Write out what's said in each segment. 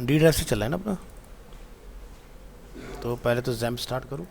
D drive से चल रहा है ना अपना। तो पहले तो जैम्प स्टार्ट करूँ।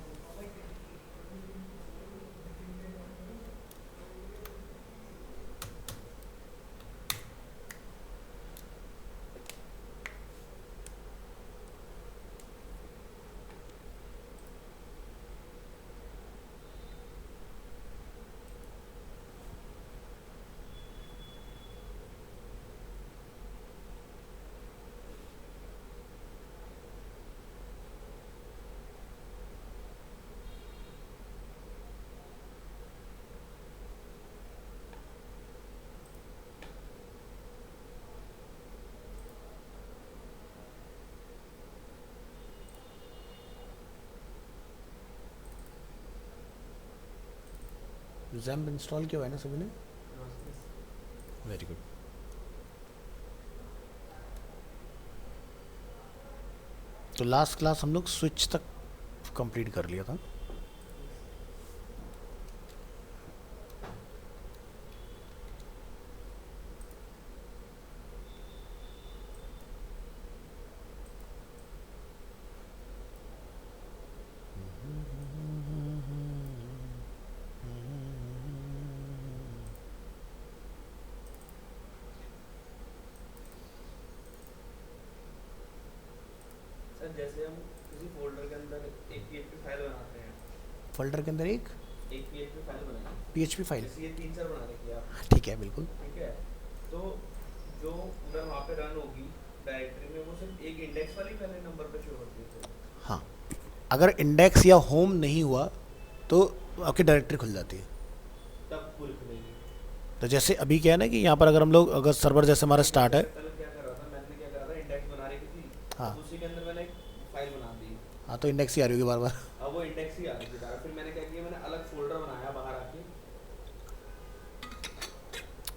जैम्प इंस्टॉल किया हुआ है ना सभी ने। Very good. तो लास्ट क्लास हम लोग स्विच तक कंप्लीट कर लिया था। सर जैसे हम किसी फोल्डर के अंदर एक पीएचपी फाइल बनाते हैं, फोल्डर के अंदर एक पीएचपी फाइल बनाएंगे, पीएचपी फाइल। जैसे ये 3 4 बना रखी है आपने, ठीक है, बिल्कुल। ठीक है। तो जो पूरा वहाँ पे रन होगी डायरेक्टरी में, वो सिर्फ एक इंडेक्स वाली पहले नंबर पे शो होती है सर? हाँ, अगर इंडेक्स या होम नहीं हुआ तो आपकी डायरेक्टरी खुल जाती है। तब पूरी खुलेगी। तो जैसे अभी क्या है ना कि यहाँ पर अगर हम लोग अगर सर्वर जैसे हमारा स्टार्ट है। पहले क्या कर रहा था, मैंने क्या करा था, इंडेक्स बना रखी थी, हाँ उसी के अंदर मैंने एक फाइल बना दी। हाँ, तो इंडेक्स ही आ रही होगी बार बार। अब वो इंडेक्स ही आ रही थी बार, फिर मैंने क्या किया, मैंने अलग फोल्डर बनाया बाहर आके।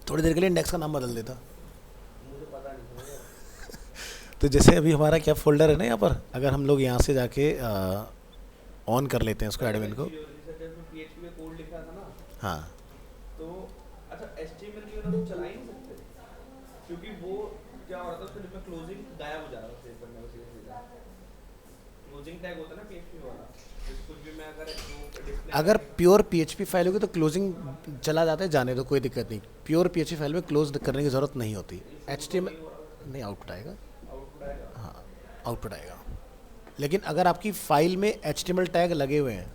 थोड़ी देर के लिए इंडेक्स का नाम बदल देता। मुझे पता नहीं था यार। तो जैसे अभी हमारा क्या फोल्डर है ना, यहाँ पर अगर हम लोग यहाँ से जाके ऑन कर लेते हैं उसको, एडमिन को। पीएचपी में कोड लिखा था ना, हाँ, तो अच्छा एचटीएमएल की वजह से चला ही नहीं सकते, क्योंकि वो क्या हो रहा था, उसमें क्लोजिंग गायब हो जा रहा था सेव करने में, सीधा क्लोजिंग टैग होता है ना पीएचपी वाला, जैसे कुछ भी मैं अगर डिस्प्ले अगर प्योर पीएचपी फाइल होगी तो क्लोजिंग चला जाता है, जाने दो, कोई दिक्कत नहीं। प्योर पीएचपी फाइल में क्लोज करने की ज़रूरत नहीं होती। एचटीएमएल नहीं, आउटपुट आएगा। आउटपुट आएगा। हाँ, आउटपुट आएगा। लेकिन अगर आपकी फाइल में एचटीएमएल टैग लगे हुए हैं,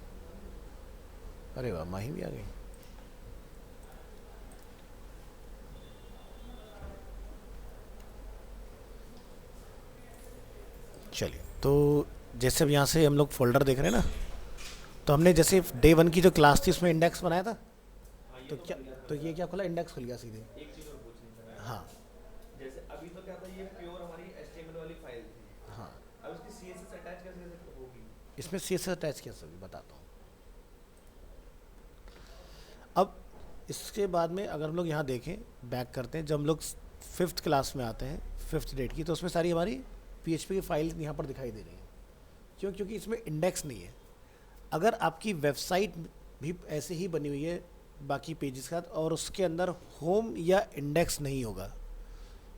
अरे वाह, माही भी आ गई। चलिए, तो जैसे अब यहाँ से हम लोग फोल्डर देख रहे हैं ना, तो हमने जैसे डे वन की जो क्लास थी उसमें इंडेक्स बनाया था। हाँ ये तो तो क्या, क्लियर तो था ये सर। क्या खुला, इंडेक्स खुल गया सीधे। एक चीज और पूछनी सर, हाँ जैसे अभी तो क्या था, ये प्योर हमारी एचटीएमएल वाली फाइल थी, हाँ, अब इसकी सीएसएस अटैच कैसे होगी? इसमें सी एस अटैच किया, सभी बताता हूँ। अब इसके बाद में अगर हम लोग यहाँ देखें, बैक करते हैं, जब हम लोग फिफ्थ क्लास में आते हैं, फिफ्थ डेट की, तो उसमें सारी हमारी पीएचपी की फाइल यहाँ पर दिखाई दे रही है। क्यों? क्योंकि इसमें इंडेक्स नहीं है। अगर आपकी वेबसाइट भी ऐसे ही बनी हुई है बाकी पेजेस के साथ, और उसके अंदर होम या इंडेक्स नहीं होगा,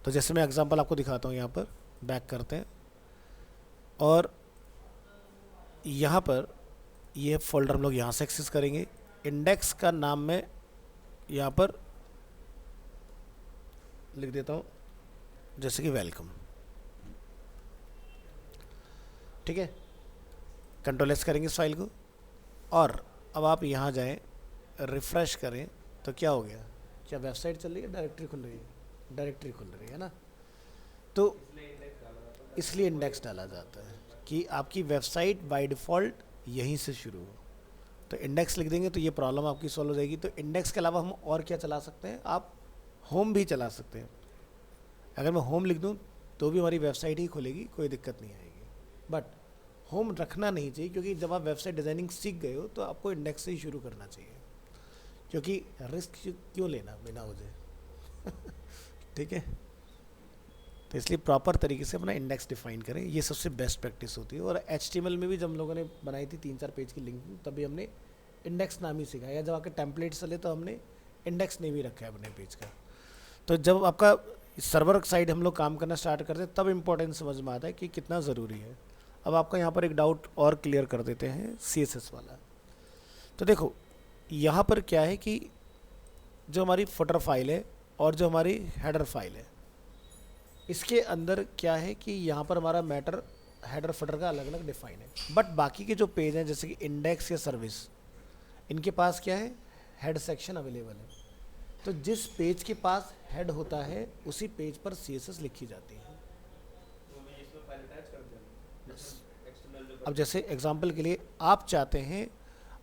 तो जैसे मैं एग्जांपल आपको दिखाता हूँ, यहाँ पर बैक करते हैं और यहाँ पर ये फोल्डर हम लोग यहाँ से एक्सेस करेंगे। इंडेक्स का नाम मैं यहाँ पर लिख देता हूँ, जैसे कि वेलकम। ठीक है, कंट्रोल एस करेंगे इस फाइल को, और अब आप यहाँ जाएं, रिफ़्रेश करें, तो क्या हो गया? क्या वेबसाइट चल रही है, डायरेक्टरी खुल रही है? डायरेक्टरी खुल रही है ना। तो इसलिए इंडेक्स डाला जाता है कि आपकी वेबसाइट बाय डिफ़ॉल्ट यहीं से शुरू हो। तो इंडेक्स लिख देंगे तो ये प्रॉब्लम आपकी सॉल्व हो जाएगी। तो इंडेक्स के अलावा हम और क्या चला सकते हैं? आप होम भी चला सकते हैं। अगर मैं होम लिख दूं तो भी हमारी वेबसाइट ही खुलेगी, कोई दिक्कत नहीं आएगी। बट होम रखना नहीं चाहिए, क्योंकि जब आप वेबसाइट डिज़ाइनिंग सीख गए हो तो आपको इंडेक्स से ही शुरू करना चाहिए, क्योंकि रिस्क क्यों लेना बिना वजह। ठीक है, तो इसलिए प्रॉपर तरीके से अपना इंडेक्स डिफाइन करें, ये सबसे बेस्ट प्रैक्टिस होती है। और एचटीएमएल में भी जब हम लोगों ने बनाई थी 3 4 पेज की लिंक, तभी हमने इंडेक्स नाम ही सिखाया। जब आपके टेम्पलेट्स चले तो हमने इंडेक्स नेम ही रखा है अपने पेज का। तो जब आपका सर्वर साइड हम लोग काम करना स्टार्ट करते हैं तब इम्पोर्टेंस समझ में आता है कि कितना ज़रूरी है। अब आपका यहाँ पर एक डाउट और क्लियर कर देते हैं CSS वाला। तो देखो यहाँ पर क्या है कि जो हमारी फुटर फाइल है और जो हमारी हेडर फाइल है, इसके अंदर क्या है कि यहाँ पर हमारा मैटर हेडर फुटर का अलग अलग डिफाइन है। बट बाकी के जो पेज हैं जैसे कि इंडेक्स या सर्विस, इनके पास क्या है, हेड सेक्शन अवेलेबल है। तो जिस पेज के पास हेड होता है उसी पेज पर CSS लिखी जाती है। वो भी इसमें फाइल अटैच कर देंगे एक्सटर्नल जो अब जैसे एग्जांपल के लिए आप चाहते हैं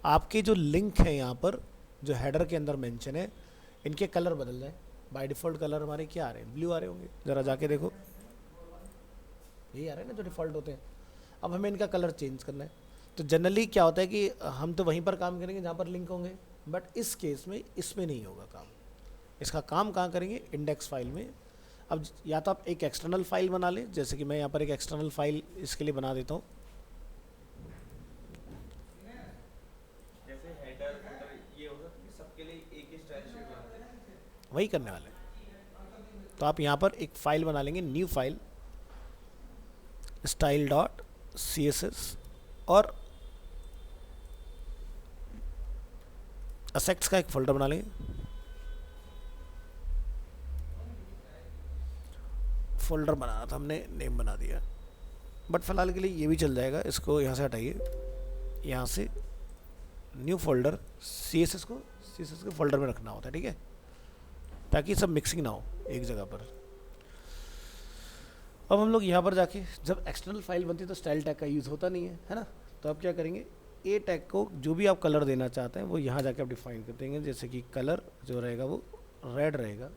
आपके जो लिंक है यहाँ पर जो हेडर के अंदर मेंशन है, इनके कलर बदल जाए। बाय डिफ़ॉल्ट कलर हमारे क्या आ रहे हैं, ब्लू आ रहे होंगे, ज़रा जाके देखो, यही आ रहे हैं ना जो डिफ़ॉल्ट होते हैं। अब हमें इनका कलर चेंज करना है। तो जनरली क्या होता है कि हम तो वहीं पर काम करेंगे जहाँ पर लिंक होंगे, बट इस केस में इसमें नहीं होगा काम। इसका काम कहाँ करेंगे, इंडेक्स फाइल में। अब या तो आप एक एक्सटर्नल फाइल बना लें, जैसे कि मैं यहाँ पर एक एक्सटर्नल फाइल इसके लिए बना देता हूँ। जैसे हेडर फुटर ये हो सकता है कि सबके लिए एक ही स्टाइल शीट बना दें। वही करने वाले हैं। तो आप यहाँ पर एक फाइल बना लेंगे, न्यू फाइल style.css और असेट्स का एक फोल्डर बना लेंगे। फोल्डर बनाना था हमने, नेम बना दिया, बट फिलहाल के लिए ये भी चल जाएगा। इसको यहाँ से हटाइए, यहाँ से न्यू फोल्डर, CSS के फोल्डर में रखना होता है, ठीक है, ताकि सब मिक्सिंग ना हो एक जगह पर। अब हम लोग यहाँ पर जाके, जब एक्सटर्नल फाइल बनती है तो स्टाइल टैग का यूज़ होता नहीं है ना, तो अब क्या करेंगे, ए टैग को जो भी आप कलर देना चाहते हैं वो यहाँ जाके आप डिफाइन कर देंगे। जैसे कि कलर जो रहेगा वो रेड रहेगा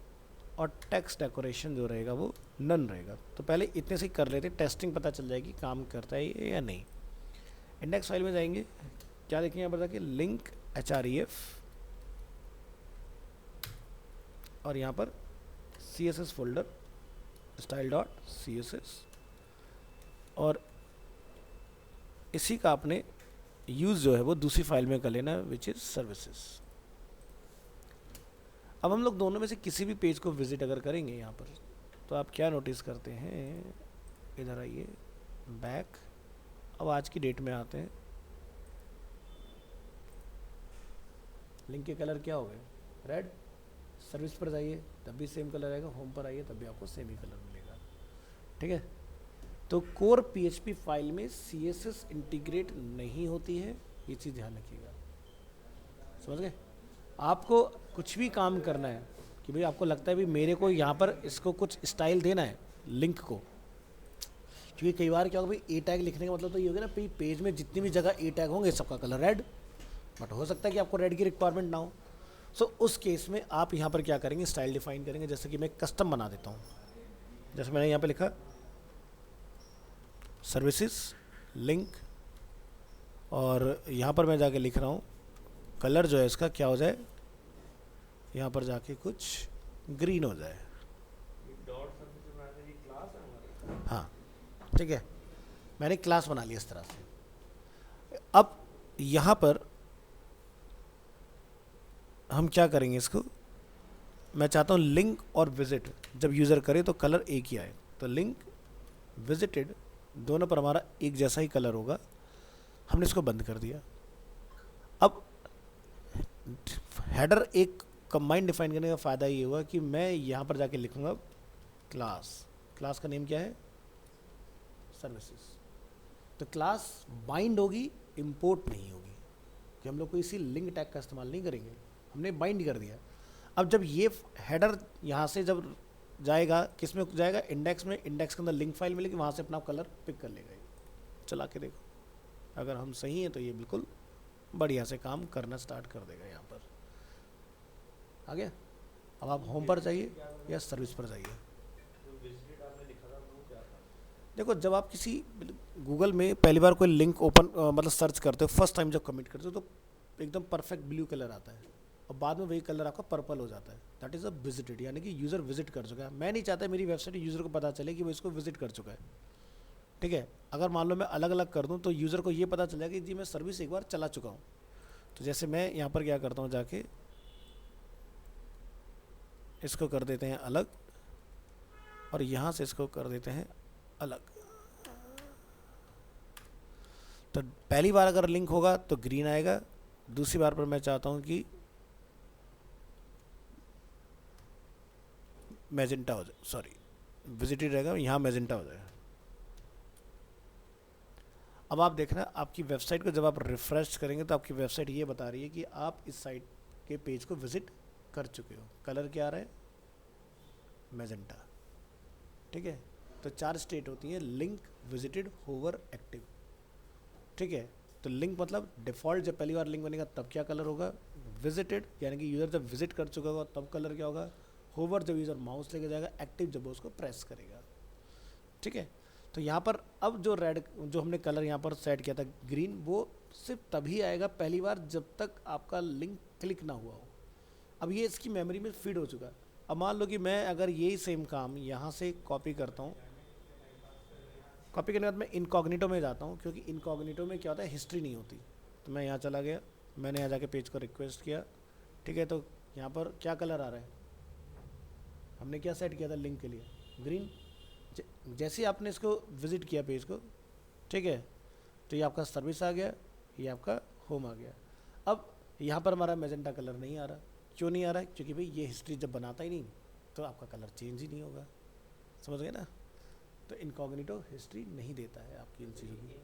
और टेक्स्ट डेकोरेशन जो रहेगा वो नन रहेगा। तो पहले इतने से ही कर लेते, टेस्टिंग पता चल जाएगी काम करता है ये या नहीं। इंडेक्स फाइल में जाएंगे, क्या देखेंगे यहाँ पर जाके, लिंक href और यहाँ पर CSS फोल्डर style.css और इसी का आपने यूज़ जो है वो दूसरी फाइल में कर लेना, विच इज़ सर्विसेज। अब हम लोग दोनों में से किसी भी पेज को विजिट अगर करेंगे यहाँ पर, तो आप क्या नोटिस करते हैं, इधर आइए बैक, अब आज की डेट में आते हैं। लिंक के कलर क्या हो गए, रेड। सर्विस पर जाइए तब भी सेम कलर आएगा, होम पर आइए तब भी आपको सेम ही कलर मिलेगा, ठीक है। तो कोर PHP फाइल में CSS इंटीग्रेट नहीं होती है, ये चीज़ ध्यान रखिएगा, समझ गए। आपको कुछ भी काम करना है कि भाई आपको लगता है भी मेरे को यहाँ पर इसको कुछ स्टाइल देना है लिंक को, क्योंकि कई बार क्या होगा भाई, ए टैग लिखने का मतलब तो ये होगा ना भाई पेज में जितनी भी जगह ए टैग होंगे सबका कलर रेड, बट हो सकता है कि आपको रेड की रिक्वायरमेंट ना हो। सो उस केस में आप यहाँ पर क्या करेंगे, स्टाइल डिफाइन करेंगे। जैसे कि मैं कस्टम बना देता हूँ, जैसे मैंने यहाँ पे लिखा सर्विसेज लिंक, और यहाँ पर मैं जाके लिख रहा हूँ कलर जो है इसका क्या हो जाए, यहाँ पर जाके कुछ ग्रीन हो जाए, डॉट सर्विस में ये क्लास है हमारी। हाँ ठीक है, मैंने क्लास बना लिया इस तरह से। अब यहाँ पर हम क्या करेंगे, इसको मैं चाहता हूँ लिंक और विजिट जब यूज़र करे तो कलर एक ही आए, तो लिंक विजिटेड दोनों पर हमारा एक जैसा ही कलर होगा। हमने इसको बंद कर दिया। अब हेडर एक कंबाइन डिफाइन करने का फ़ायदा ये हुआ कि मैं यहाँ पर जाके लिखूँगा क्लास का नेम क्या है, सर्विसेज। तो क्लास बाइंड होगी, इंपोर्ट नहीं होगी, कि हम लोग कोई इसी लिंक टैग का इस्तेमाल नहीं करेंगे, हमने बाइंड कर दिया। अब जब ये हेडर यहाँ से जब जाएगा, किस में जाएगा, इंडेक्स में, इंडेक्स के अंदर लिंक फाइल मिलेगी, वहाँ से अपना कलर पिक कर लेगा। चला के देखो, अगर हम सही हैं तो ये बिल्कुल बढ़िया से काम करना स्टार्ट कर देगा। यहाँ पर आ गया। अब आप होम पर जाइए या सर्विस पर जाइए। जो विजिट आपने लिखा था वो क्या था? देखो, जब आप किसी गूगल में पहली बार कोई लिंक ओपन मतलब सर्च करते हो, फर्स्ट टाइम जब कमिट करते हो, तो एकदम परफेक्ट ब्लू कलर आता है और बाद में वही कलर आपका पर्पल हो जाता है। दैट इज़ अ विजिटेड, यानी कि यूज़र विजिट कर चुका है। मैं नहीं चाहता मेरी वेबसाइट यूज़र को पता चले कि वो इसको विजिट कर चुका है, ठीक है। अगर मान लो मैं अलग अलग कर दूं तो यूज़र को ये पता चल जाएगा कि जी मैं सर्विस एक बार चला चुका हूं। तो जैसे मैं यहाँ पर क्या करता हूँ, जाके इसको कर देते हैं अलग, और यहाँ से इसको कर देते हैं अलग। तो पहली बार अगर लिंक होगा तो ग्रीन आएगा, दूसरी बार पर मैं चाहता हूँ कि मैजेंटा हो जाए, सॉरी विजिटेड रहेगा, यहाँ मैजेंटा हो जाए। अब आप देखना आपकी वेबसाइट को जब आप रिफ्रेश करेंगे तो आपकी वेबसाइट ये बता रही है कि आप इस साइट के पेज को विजिट कर चुके हो। कलर क्या आ रहा है? मैजेंटा। ठीक है, तो 4 स्टेट होती है, लिंक, विजिटेड, होवर, एक्टिव। ठीक है, तो लिंक मतलब डिफ़ॉल्ट जब पहली बार लिंक बनेगा तब क्या कलर होगा? विजिटेड, यानी कि यूज़र जब विजिट कर चुका होगा तब कलर क्या होगा? होवर, जब यूज़र माउस लेके जाएगा, एक्टिव जब वो उसको प्रेस करेगा। ठीक है, तो यहाँ पर अब जो रेड जो हमने कलर यहाँ पर सेट किया था ग्रीन, वो सिर्फ तभी आएगा पहली बार जब तक आपका लिंक क्लिक ना हुआ हो। अब ये इसकी मेमोरी में फीड हो चुका है। अब मान लो कि मैं अगर यही सेम काम यहाँ से कॉपी करता हूँ, कॉपी करने के बाद मैं इनकॉग्निटो में जाता हूँ, क्योंकि इनकॉग्निटो में क्या होता है, हिस्ट्री नहीं होती। तो मैं यहाँ चला गया, मैंने यहाँ जाके पेज को रिक्वेस्ट किया। ठीक है, तो यहाँ पर क्या कलर आ रहा है? हमने क्या सेट किया था लिंक के लिए? ग्रीन। जैसे ही आपने इसको विजिट किया पेज को, ठीक है, तो ये आपका सर्विस आ गया, ये आपका होम आ गया। अब यहाँ पर हमारा मैजेंटा कलर नहीं आ रहा। क्यों नहीं आ रहा है? क्योंकि भाई ये हिस्ट्री जब बनाता ही नहीं तो आपका कलर चेंज ही नहीं होगा। समझ गए ना? तो इनकॉग्निटो हिस्ट्री नहीं देता है आपकी इन चीज़ों की।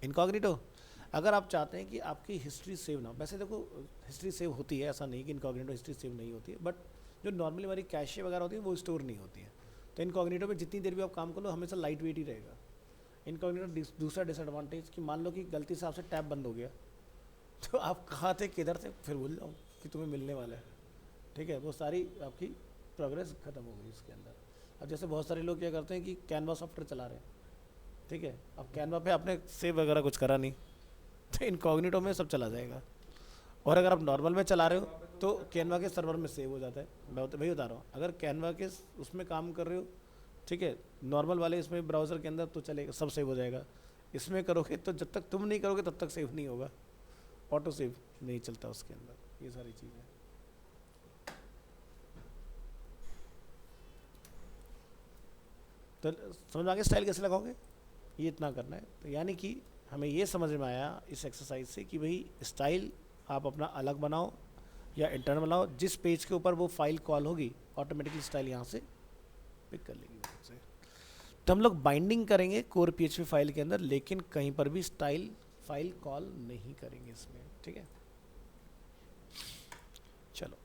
इनकॉग्निटो अगर आप चाहते हैं कि आपकी हिस्ट्री सेव ना, वैसे देखो हिस्ट्री सेव होती है, ऐसा नहीं कि इनकॉग्निटो हिस्ट्री सेव नहीं होती है, बट जो नॉर्मली हमारी कैशे वगैरह होती है वो स्टोर नहीं होती है। तो इनकॉग्निटो में जितनी देर भी आप काम कर लो हमेशा लाइट वेट ही रहेगा। इनकॉग्निटो दूसरा डिसएडवांटेज कि मान लो कि गलती से आपसे टैब बंद हो गया तो आप कहाँ थे, किधर थे, फिर भूल जाओ कि तुम्हें मिलने वाला है। ठीक है, वो सारी आपकी प्रोग्रेस खत्म हो गई इसके अंदर। अब जैसे बहुत सारे लोग क्या करते हैं कि कैनवा सॉफ्टवेयर चला रहे हैं, ठीक है, अब कैनवा पे आपने सेव वगैरह कुछ करा नहीं तो इनकॉग्निटो में सब चला जाएगा। और अगर आप नॉर्मल में चला रहे हो तो कैनवा के सर्वर में सेव हो जाता है। मैं वही बता रहा हूँ, अगर कैनवा के उसमें काम कर रहे हो, ठीक है, नॉर्मल वाले इसमें ब्राउज़र के अंदर तो चलेगा, सब सेव हो जाएगा। इसमें करोगे तो जब तक तुम नहीं करोगे तब तक सेव नहीं होगा, ऑटो सेव नहीं चलता उसके अंदर, ये सारी चीज़ें। तो समझ में आ गया स्टाइल कैसे लगाओगे, ये इतना करना है। तो यानी कि हमें ये समझ में आया इस एक्सरसाइज से कि भाई स्टाइल आप अपना अलग बनाओ या इंटरनल बनाओ, जिस पेज के ऊपर वो फाइल कॉल होगी ऑटोमेटिकली स्टाइल यहाँ से पिक कर लेगी वहाँ से। तो हम लोग बाइंडिंग करेंगे कोर PHP फाइल के अंदर, लेकिन कहीं पर भी स्टाइल फाइल कॉल नहीं करेंगे इसमें। ठीक है, चलो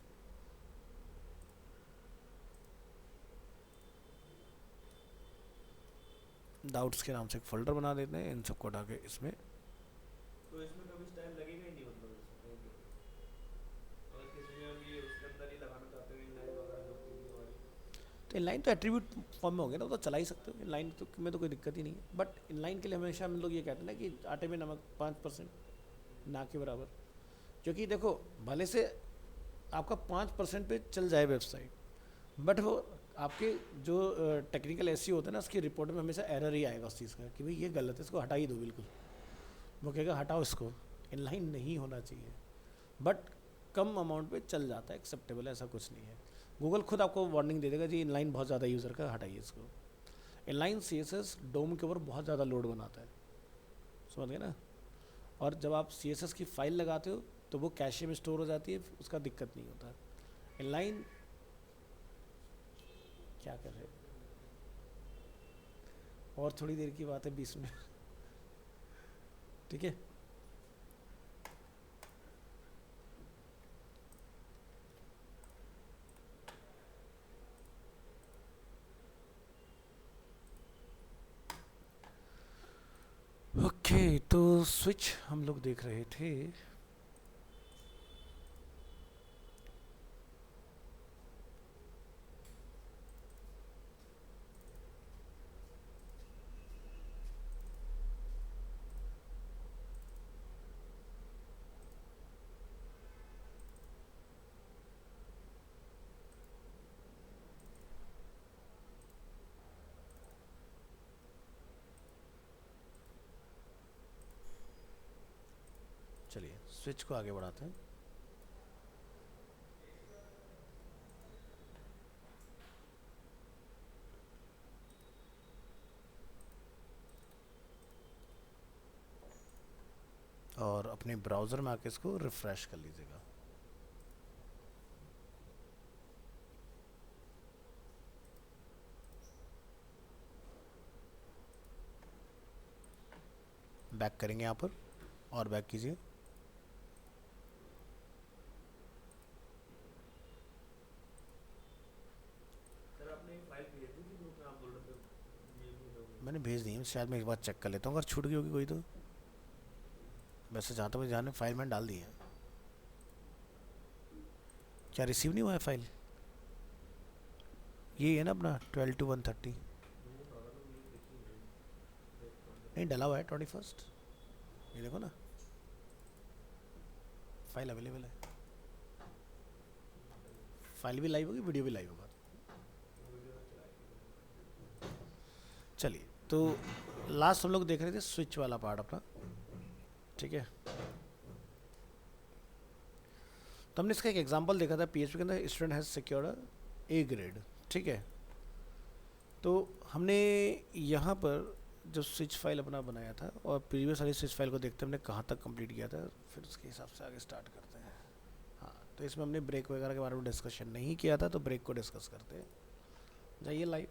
डाउट्स के नाम से एक फोल्डर बना देते हैं, इन सबको हटा के इसमें। तो इसमें कभी स्टाइल लगेगा ही नहीं, मतलब इसमें कहीं पे अगर किसी में भी उसके अंदर ही लगाना चाहते हो इनलाइन वगैरह जो भी हमारी, तो इनलाइन तो एट्रीब्यूट फॉर्म में हो गया ना, वो तो चला ही सकते हो इनलाइन तो, में तो कोई दिक्कत ही नहीं है। बट इनलाइन के लिए हमेशा हम लोग ये कहते हैं ना कि आटे में नमक 5% ना के बराबर। क्योंकि देखो भले से आपका 5% पे चल जाए वेबसाइट, बट वो आपके जो टेक्निकल एसईओ होता है ना, उसकी रिपोर्ट में हमेशा एरर ही आएगा उस चीज़ का कि भाई ये गलत है, इसको हटा ही दो बिल्कुल। वो कहेगा हटाओ इसको, इनलाइन नहीं होना चाहिए। बट कम अमाउंट पे चल जाता है, एक्सेप्टेबल है, ऐसा कुछ नहीं है। गूगल खुद आपको वार्निंग दे देगा जी इनलाइन बहुत ज़्यादा यूज़र का, हटाइए इसको। इनलाइन CSS डोम के ऊपर बहुत ज़्यादा लोड बनाता है, समझ गए ना। और जब आप CSS की फाइल लगाते हो तो वो कैशे में स्टोर हो जाती है, उसका दिक्कत नहीं होता। इनलाइन क्या कर रहे, और थोड़ी देर की बात है 20 मिनट, ठीक है। ओके, तो स्विच हम लोग देख रहे थे। चलिए स्विच को आगे बढ़ाते हैं। और अपने ब्राउज़र में आके इसको रिफ़्रेश कर लीजिएगा। बैक करेंगे यहाँ पर और बैक कीजिए। सर आपने एक फाइल भेज दी थी ग्रुप में, आप बोल रहे थे ये भी होगी। मैंने भेज दी है, शायद मैं एक बार चेक कर लेता हूँ, अगर छूट गई होगी कोई तो। वैसे जहाँ तक मुझे ध्यान है फाइल मैंने डाल दी है। क्या रिसीव नहीं हुआ है फाइल? ये है ना अपना 12 to 130। नहीं डला हुआ है 21st, ये देखो ना, फाइल अवेलेबल है। फाइल भी लाइव होगी, वीडियो भी लाइव होगा। चलिए, तो लास्ट हम लोग देख रहे थे स्विच वाला पार्ट अपना, ठीक है। तो हमने इसका एक एग्जांपल देखा था, पीएचपी के अंदर student has secured A grade, ठीक है। तो हमने यहाँ पर जो स्विच फाइल अपना बनाया था और प्रीवियस वाली स्विच फाइल को देखते हमने कहाँ तक कंप्लीट किया था, फिर उसके हिसाब से आगे स्टार्ट करते हैं। हाँ, तो इसमें हमने ब्रेक वगैरह के बारे में डिस्कशन नहीं किया था, तो ब्रेक को डिस्कस करते हैं। जाइए लाइव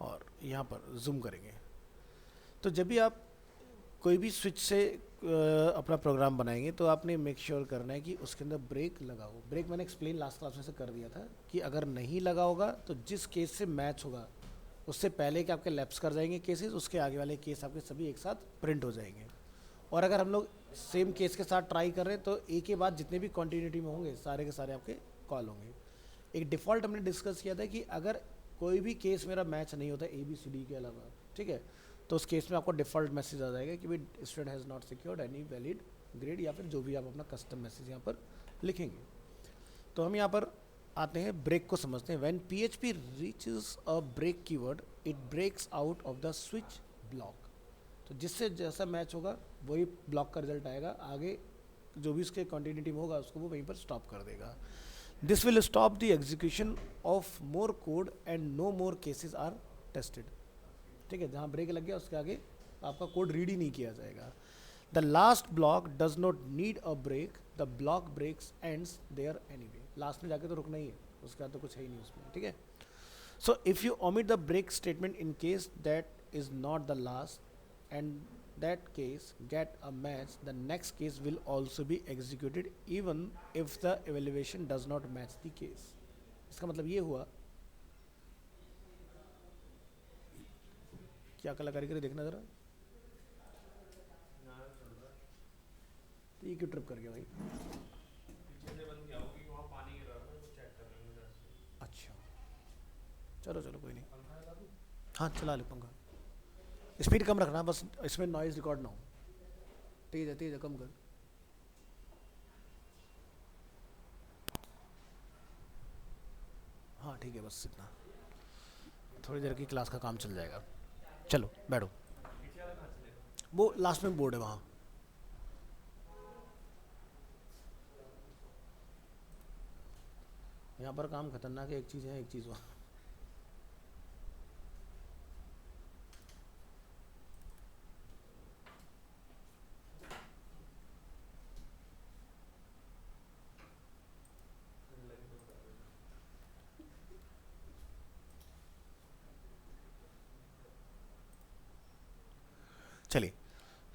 और यहाँ पर जूम करेंगे। तो जब भी आप कोई भी स्विच से अपना प्रोग्राम बनाएंगे तो आपने मेक श्योर करना है कि उसके अंदर ब्रेक लगा हो। ब्रेक मैंने एक्सप्लेन लास्ट क्लास में से कर दिया था कि अगर नहीं लगा होगा तो जिस केस से मैच होगा उससे पहले कि आपके लैप्स कर जाएंगे केसेस, उसके आगे वाले केस आपके सभी एक साथ प्रिंट हो जाएंगे। और अगर हम लोग सेम केस के साथ ट्राई कर रहे हैं तो एक के बाद जितने भी कॉन्टीन्यूटी में होंगे सारे के सारे आपके कॉल होंगे। एक डिफ़ॉल्ट हमने डिस्कस किया था कि अगर कोई भी केस मेरा मैच नहीं होता ABCD के अलावा, ठीक है, तो उस केस में आपको डिफ़ॉल्ट मैसेज आ जाएगा कि भाई student has not secured any valid grade, या फिर जो भी आप अपना कस्टम मैसेज यहाँ पर लिखेंगे। तो हम यहाँ पर आते हैं, ब्रेक को समझते हैं। When PHP reaches a break keyword it breaks out of the switch block. तो जिससे जैसा मैच होगा वही ब्लॉक का रिजल्ट आएगा, आगे जो भी उसके कॉन्टिन्यूटी में होगा उसको वो वहीं पर स्टॉप कर देगा। This will stop the execution of more code and no more cases are tested, ठीक है। जहाँ ब्रेक लग गया उसके आगे आपका कोड रीड ही नहीं किया जाएगा। The last block does not need a break, the block breaks ends there anyway. Last में जाके तो रुकना ही है, उसका तो कुछ है ही नहीं उसमें, ठीक है। So if you omit the break statement in case that is not the last and that case get a match, the next case will also be executed even if the evaluation does not match the case। इसका मतलब ये हुआ, क्या कलाकारी करे देखना जरा, तो ये क्यों ट्रिप कर गया भाई? पीछे से बंद किया हो कि वहाँ पानी गिर रहा था तो चेक कर रहे हैं उधर से। अच्छा चलो चलो कोई नहीं, हाँ चला ले पंखा, स्पीड कम रखना बस, इसमें नॉइज़ रिकॉर्ड ना हो। तेज है कम कर। हाँ ठीक है, बस इतना, थोड़ी देर की क्लास का काम चल जाएगा। चलो बैठो, पीछे वाला कहाँ चलेगा? वो लास्ट में बोर्ड है वहाँ। यहाँ पर काम खतरनाक है, एक चीज़ है एक चीज़ वहाँ। चलिए,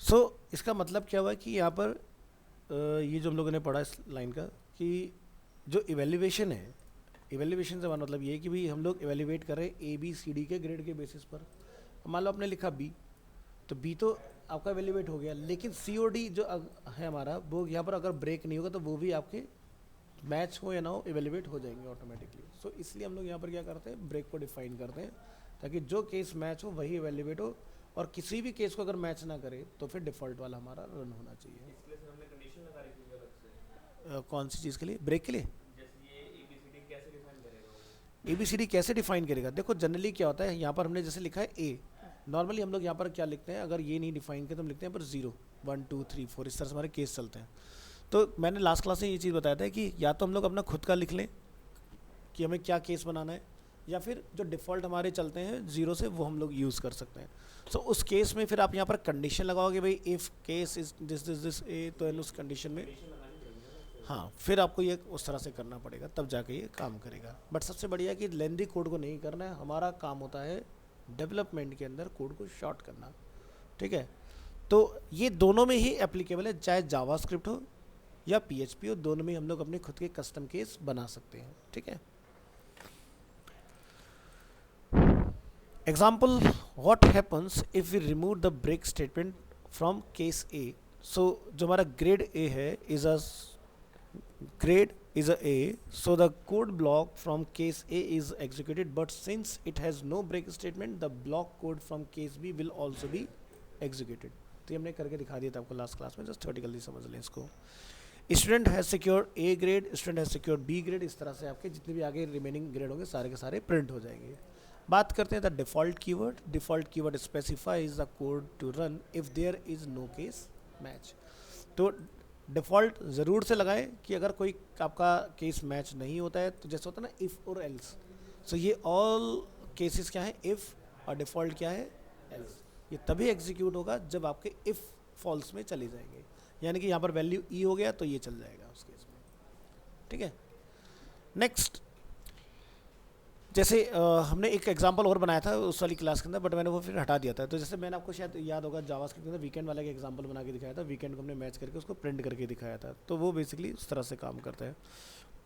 सो इसका मतलब क्या हुआ कि यहाँ पर ये जो हम लोगों ने पढ़ा इस लाइन का कि जो इवेल्युएशन है, इवेल्युएशन से मतलब ये है कि भाई हम लोग इवेल्युएट कर रहे हैं ABCD के ग्रेड के बेसिस पर। मान लो आपने लिखा B, तो B तो आपका इवेल्युएट हो गया, लेकिन COD जो है हमारा वो यहाँ पर अगर ब्रेक नहीं होगा तो वो भी आपके मैच हो या ना हो इवेल्युएट हो जाएंगे ऑटोमेटिकली। सो इसलिए हम लोग यहाँ पर क्या करते हैं, ब्रेक को डिफाइन करते हैं ताकि जो केस मैच हो वही इवेल्युएट हो, और किसी भी केस को अगर मैच ना करे तो फिर डिफ़ॉल्ट वाला हमारा रन होना चाहिए। इसलिए सर हमने कंडीशन लगा रखी है अलग से। कौन सी चीज़ के लिए? ब्रेक के लिए। जैसे ये ABCD कैसे डिफाइन करेगा वो? ABCD कैसे डिफाइन करेगा? देखो जनरली क्या होता है, यहाँ पर हमने जैसे लिखा है A, नॉर्मली हम लोग यहाँ पर क्या लिखते हैं, अगर ये नहीं डिफाइन किया तो हम लिखते हैं पर 0 1 2 3 4, इस तरह से हमारे केस चलते हैं। तो मैंने लास्ट क्लास में ये चीज़ बताया था कि या तो हम लोग अपना खुद का लिख लें कि हमें क्या केस बनाना है, या फिर जो डिफ़ॉल्ट हमारे चलते हैं 0 से, वो हम लोग यूज़ कर सकते हैं। सो उस केस में फिर आप यहाँ पर कंडीशन लगाओगे, भाई इफ़ केस इज दिस ए, तो उस कंडीशन में हाँ फिर आपको ये उस तरह से करना पड़ेगा, तब जाके ये काम करेगा। बट सबसे बढ़िया है कि लेंदी कोड को नहीं करना है, हमारा काम होता है डेवलपमेंट के अंदर कोड को शॉर्ट करना, ठीक है। तो ये दोनों में ही एप्लीकेबल है, चाहे जावास्क्रिप्ट हो या PHP हो, दोनों में हम लोग अपने खुद के कस्टम केस बना सकते हैं, ठीक है। Example, what happens if we remove the break statement from case a. So जो हमारा ग्रेड ए है grade is a, so the code block from case A is executed, but since it has no break statement, the block code from case B will also be executed। तो ये हमने करके दिखा दिया था आपको last class में, just theoretically समझ लें इसको। Student has secured A grade, student has secured B grade, इस तरह से आपके जितने भी आगे रिमेनिंग ग्रेड होंगे सारे के सारे प्रिंट हो जाएंगे। बात करते हैं the default keyword. Default keyword specifies the code to run if there is no case match. तो डिफ़ॉल्ट ज़रूर से लगाएं कि अगर कोई आपका केस मैच नहीं होता है, तो जैसे होता है ना इफ़ और एल्स, सो ये ऑल केसेस क्या है, इफ़, और डिफ़ॉल्ट क्या है, एल्स। ये तभी एग्जीक्यूट होगा जब आपके इफ़ फॉल्स में चले जाएंगे, यानी कि यहाँ पर वैल्यू ई हो गया तो ये चल जाएगा उस केस में, ठीक है। नेक्स्ट, जैसे हमने एक एग्जांपल और बनाया था उस वाली क्लास के अंदर, बट मैंने वो फिर हटा दिया था। तो जैसे मैंने आपको शायद याद होगा जावास्क्रिप्ट के अंदर वीकेंड वाला एक एग्जांपल बना के दिखाया था, वीकेंड को हमने मैच करके उसको प्रिंट करके दिखाया था। तो वो बेसिकली उस तरह से काम करता है।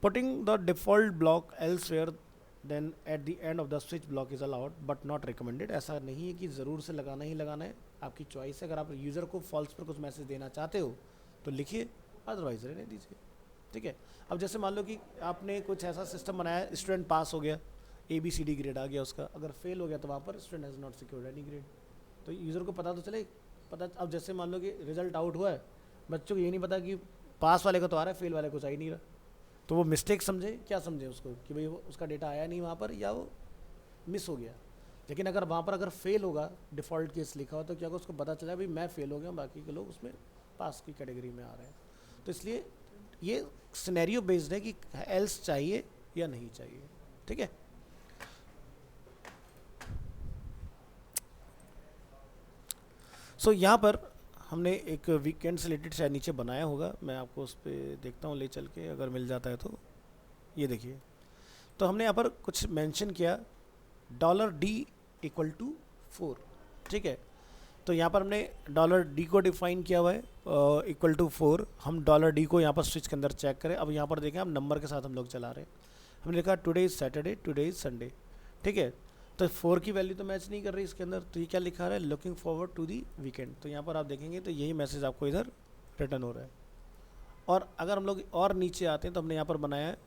Putting the default block elsewhere then at the end of the switch block is allowed but not recommended. ऐसा नहीं है कि ज़रूर से लगाना ही लगाना है, आपकी चॉइस है। अगर आप यूज़र को फॉल्स पर कुछ मैसेज देना चाहते हो तो लिखिए, अदरवाइज रहने दीजिए, ठीक है। अब जैसे मान लो कि आपने कुछ ऐसा सिस्टम बनाया, स्टूडेंट पास हो गया, ABCD ग्रेड आ गया उसका, अगर फेल हो गया तो वहाँ पर student has not secured any grade. तो यूज़र को पता तो चले, पता। अब जैसे मान लो कि रिजल्ट आउट हुआ है, बच्चों को ये नहीं पता कि पास वाले को तो आ रहा है, फेल वाले को आ ही नहीं रहा, तो वो मिस्टेक समझे, क्या समझे उसको कि भाई वो उसका डेटा आया नहीं वहाँ पर, या वो मिस हो गया। लेकिन अगर वहाँ पर अगर फेल होगा, डिफ़ॉल्ट केस लिखा हो, तो क्या उसको पता चला भाई मैं फेल हो गया, बाकी के लोग उसमें पास की कैटेगरी में आ रहे हैं। तो इसलिए ये सिनेरियो बेस्ड है कि एल्स चाहिए या नहीं चाहिए, ठीक है। सो यहाँ पर हमने एक वीकेंड से रिलेटेड शायद नीचे बनाया होगा, मैं आपको उस पर देखता हूँ ले चल के, अगर मिल जाता है तो। ये देखिए, तो हमने यहाँ पर कुछ मेंशन किया $D = 4, ठीक है। तो यहाँ पर हमने $D को डिफाइन किया हुआ है इक्वल टू 4। हम $D को यहाँ पर स्विच के अंदर चेक करें। अब यहाँ पर देखें, हम नंबर के साथ हम लोग चला रहे हैं। हमने लिखा today is Saturday, today is Sunday, ठीक है। तो 4 की वैल्यू तो मैच नहीं कर रही इसके अंदर, तो ये क्या लिखा रहा है, looking forward to the weekend. तो यहाँ पर आप देखेंगे तो यही मैसेज आपको इधर रिटर्न हो रहा है। और अगर हम लोग और नीचे आते हैं तो हमने यहाँ पर बनाया है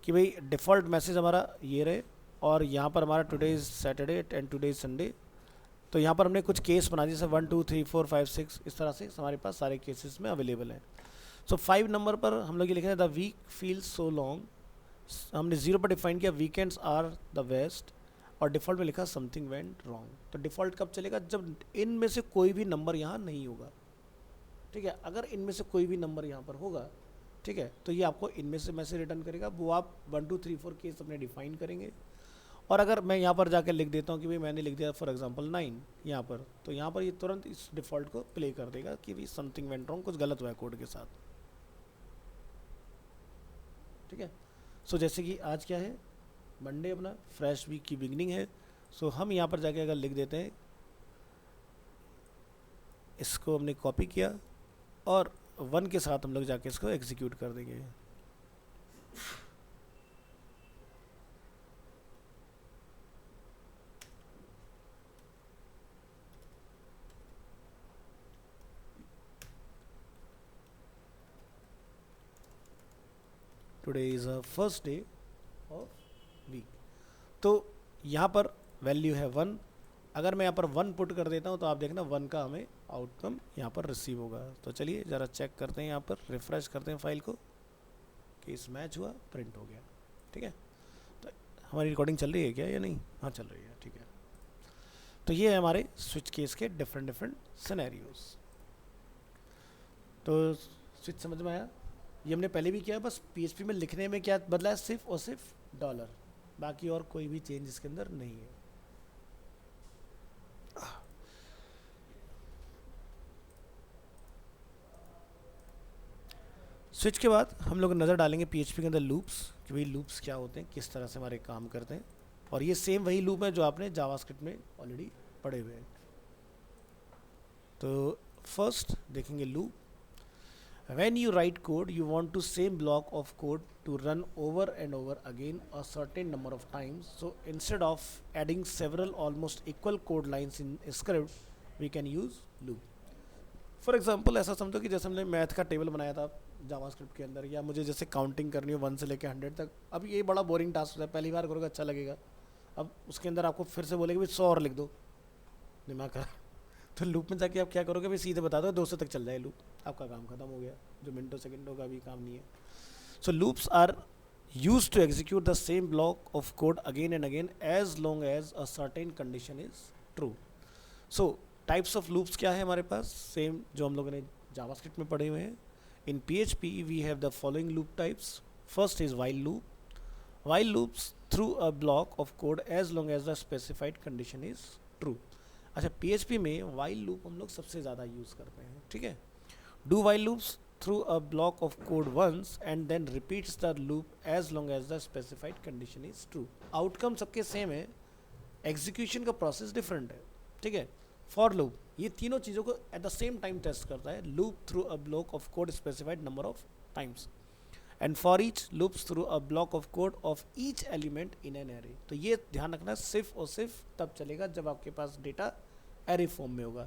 कि भाई डिफ़ॉल्ट मैसेज हमारा ये रहे, और यहाँ पर हमारा today is Saturday and today is Sunday. तो यहाँ पर हमने कुछ केस बना दिए, जैसे 1 2 3 4 5 6, इस तरह से हमारे पास सारे केसेस में अवेलेबल हैं। सो 5 नंबर पर हम लोग ये लिख रहे हैं the week feels so long. हमने 0 पर डिफाइन किया वीकेंड्स आर द बेस्ट, और डिफ़ॉल्ट में लिखा समथिंग वेंट रॉन्ग। तो डिफ़ॉल्ट कब चलेगा, जब इनमें से कोई भी नंबर यहाँ नहीं होगा, ठीक है। अगर इनमें से कोई भी नंबर यहाँ पर होगा, ठीक है, तो ये आपको इनमें से मैसेज रिटर्न करेगा। वो आप 1 2 3 4 केस अपने डिफाइन करेंगे। और अगर मैं यहाँ पर जाकर लिख देता हूँ कि भाई मैंने लिख दिया फॉर एग्जांपल 9 यहाँ पर, तो यहाँ पर ये तुरंत इस डिफ़ॉल्ट को प्ले कर देगा कि भाई समथिंग वेंट रॉन्ग, कुछ गलत हुआ है कोड के साथ, ठीक है। सो जैसे कि आज क्या है, मंडे, अपना फ्रेश वीक की बिगनिंग है। सो हम यहाँ पर जाके अगर लिख देते हैं, इसको हमने कॉपी किया और 1 के साथ हम लोग जाके इसको एग्जीक्यूट कर देंगे। Today is a first day of week. तो यहाँ पर वैल्यू है 1। अगर मैं यहाँ पर 1 पुट कर देता हूँ तो आप देखना 1 का हमें आउटकम यहाँ पर रिसीव होगा। तो चलिए ज़रा चेक करते हैं, यहाँ पर रिफ़्रेश करते हैं फाइल को, केस मैच हुआ, प्रिंट हो गया, ठीक है। तो हमारी रिकॉर्डिंग चल रही है क्या या नहीं? हाँ चल रही है, ठीक है। तो ये है हमारे स्विच केस के डिफरेंट सिनेरियोज। तो स्विच समझ में आया? ये हमने पहले भी किया, बस PHP में लिखने में क्या बदला है, सिर्फ और सिर्फ डॉलर, बाकी और कोई भी चेंज इसके अंदर नहीं है। स्विच के बाद हम लोग नज़र डालेंगे पीएचपी के अंदर लूप्स, कि भाई लूप्स क्या होते हैं, किस तरह से हमारे काम करते हैं। और ये सेम वही लूप है जो आपने जावास्क्रिप्ट में ऑलरेडी पढ़े हुए हैं। तो फर्स्ट देखेंगे loop. When you write code, you want to same block of code to run over and over again a certain number of times. So instead of adding several almost equal code lines in a script, we can use loop. For example ऐसा समझो कि जैसे हमने math का table बनाया था JavaScript के अंदर, या मुझे जैसे काउंटिंग करनी हो 1 से लेकर 100 तक। अब ये बड़ा बोरिंग टास्क होता है, पहली बार करोगे अच्छा लगेगा। अब उसके अंदर आपको फिर से बोलेगा भाई 100 और लिख दो, दिमाग खराब। तो लूप में जाके आप क्या करोगे भाई, सीधे बता दो 200 तक चल जाए लूप, आपका काम खत्म हो गया, जो मिनटों सेकंडों का भी काम नहीं है। So loops are used to execute the same block of code again and again as long as a certain condition is true. So types of loops क्या है हमारे पास, सेम जो हम लोगों ने जावास्क्रिप्ट में पढ़े हुए हैं। In PHP we have the following loop types. First is while loop. While loops through a block of code as long as the specified condition is true. अच्छा, पीएचपी में व्हाइल लूप हम लोग सबसे ज़्यादा यूज़ करते हैं, ठीक है। Do while loops through a block of code once and then repeats the loop as long as the specified condition is true. Outcome सबके सेम है, एग्जीक्यूशन का प्रोसेस डिफरेंट है, ठीक है। फॉर लूप ये तीनों चीज़ों को at the same time test करता है, loop through a block of code specified number of times, and for each loops through a block of code of each element in an array. तो ये ध्यान रखना, सिर्फ और सिर्फ तब चलेगा जब आपके पास डेटा एरे फॉर्म में होगा।